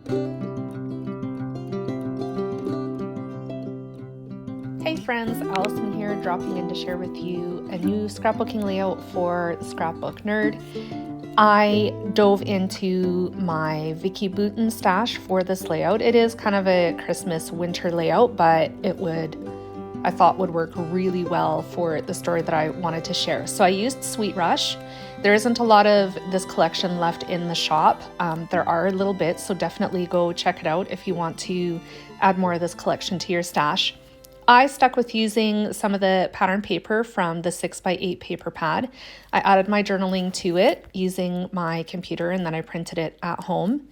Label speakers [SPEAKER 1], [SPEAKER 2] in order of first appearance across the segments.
[SPEAKER 1] Hey friends, Allison here, dropping in to share with you a new scrapbooking layout for the Scrapbook Nerd. I dove into my Vicky Bouton stash for this layout. It is kind of a Christmas winter layout, but I thought would work really well for the story that I wanted to share. So I used Sweet Rush. There isn't a lot of this collection left in the shop. There are little bits, so definitely go check it out if you want to add more of this collection to your stash. I stuck with using some of the pattern paper from the 6x8 paper pad. I added my journaling to it using my computer, and then I printed it at home.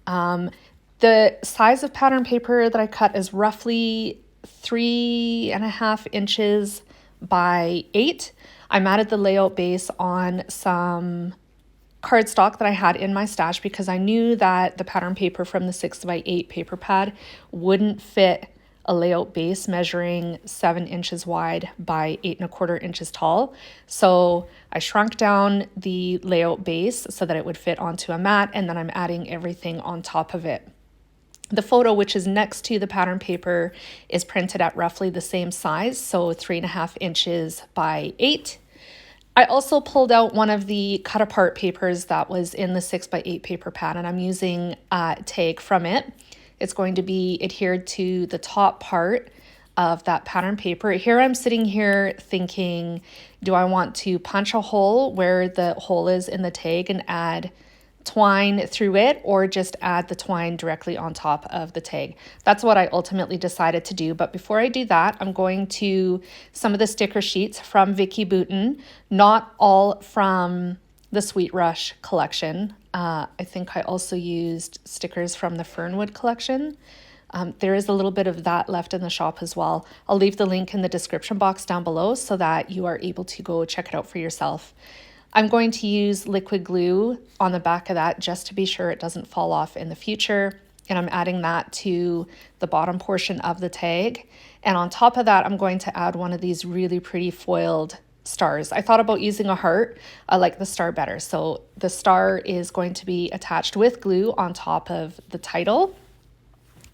[SPEAKER 1] The size of pattern paper that I cut is roughly 3.5 inches by 8. I matted the layout base on some cardstock that I had in my stash because I knew that the pattern paper from the 6x8 paper pad wouldn't fit a layout base measuring 7 inches wide by 8.25 inches tall. So I shrunk down the layout base so that it would fit onto a mat, and then I'm adding everything on top of it. The photo, which is next to the pattern paper, is printed at roughly the same size, so 3.5 inches by 8. I also pulled out one of the cut apart papers that was in the 6x8 paper pad, and I'm using a tag from it. It's going to be adhered to the top part of that pattern paper. Here I'm sitting here thinking, do I want to punch a hole where the hole is in the tag and add twine through it, or just add the twine directly on top of the tag? That's what I ultimately decided to do. But before I do that, I'm going to some of the sticker sheets from Vicky Bouton, not all from the Sweet Rush collection. I think I also used stickers from the Fernwood collection. There is a little bit of that left in the shop as well. I'll leave the link in the description box down below so that you are able to go check it out for yourself. I'm going to use liquid glue on the back of that just to be sure it doesn't fall off in the future. And I'm adding that to the bottom portion of the tag. And on top of that, I'm going to add one of these really pretty foiled stars. I thought about using a heart. I like the star better. So the star is going to be attached with glue on top of the title.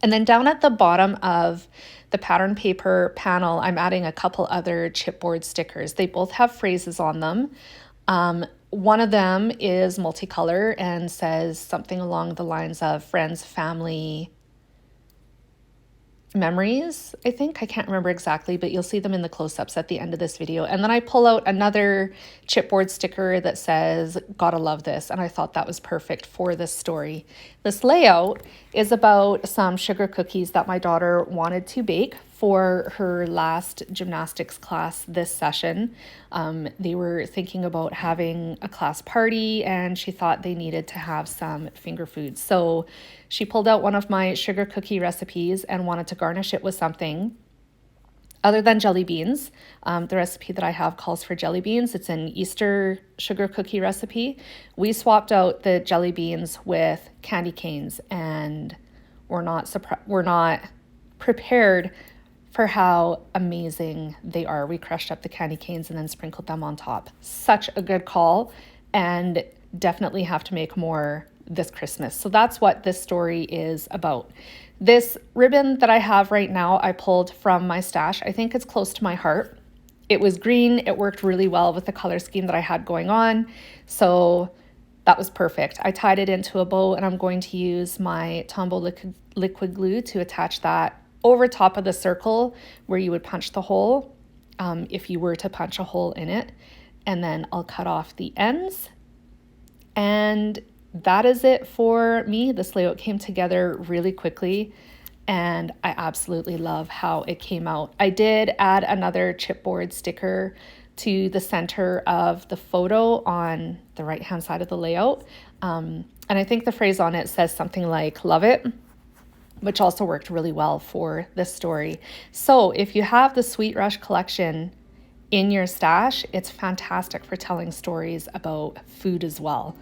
[SPEAKER 1] And then down at the bottom of the pattern paper panel, I'm adding a couple other chipboard stickers. They both have phrases on them. One of them is multicolor and says something along the lines of friends, family, memories, I think. I can't remember exactly, but you'll see them in the close-ups at the end of this video. And then I pull out another chipboard sticker that says, "Gotta love this." And I thought that was perfect for this story. This layout is about some sugar cookies that my daughter wanted to bake for her last gymnastics class this session. They were thinking about having a class party, and she thought they needed to have some finger foods. So she pulled out one of my sugar cookie recipes and wanted to garnish it with something other than jelly beans. The recipe that I have calls for jelly beans. It's an Easter sugar cookie recipe. We swapped out the jelly beans with candy canes, and we're not prepared for how amazing they are. We crushed up the candy canes and then sprinkled them on top. Such a good call, and definitely have to make more this Christmas. So that's what this story is about. This ribbon that I have right now, I pulled from my stash. I think it's close to my heart. It was green. It worked really well with the color scheme that I had going on. So that was perfect. I tied it into a bow, and I'm going to use my Tombow liquid glue to attach that over top of the circle where you would punch the hole, if you were to punch a hole in it. And then I'll cut off the ends. And that is it for me. This layout came together really quickly, and I absolutely love how it came out. I did add another chipboard sticker to the center of the photo on the right-hand side of the layout. And I think the phrase on it says something like, "Love it," which also worked really well for this story. So if you have the Sweet Rush collection in your stash, it's fantastic for telling stories about food as well.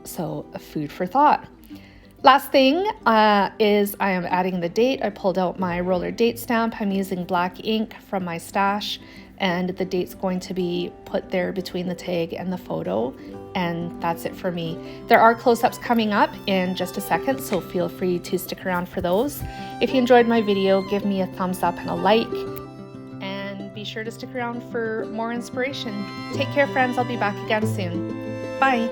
[SPEAKER 1] So a food for thought. Last thing is I am adding the date. I pulled out my roller date stamp. I'm using black ink from my stash and the date's going to be put there between the tag and the photo. And that's it for me. There are close-ups coming up in just a second, so feel free to stick around for those. If you enjoyed my video, give me a thumbs up and a like, and be sure to stick around for more inspiration. Take care, friends. I'll be back again soon. Bye.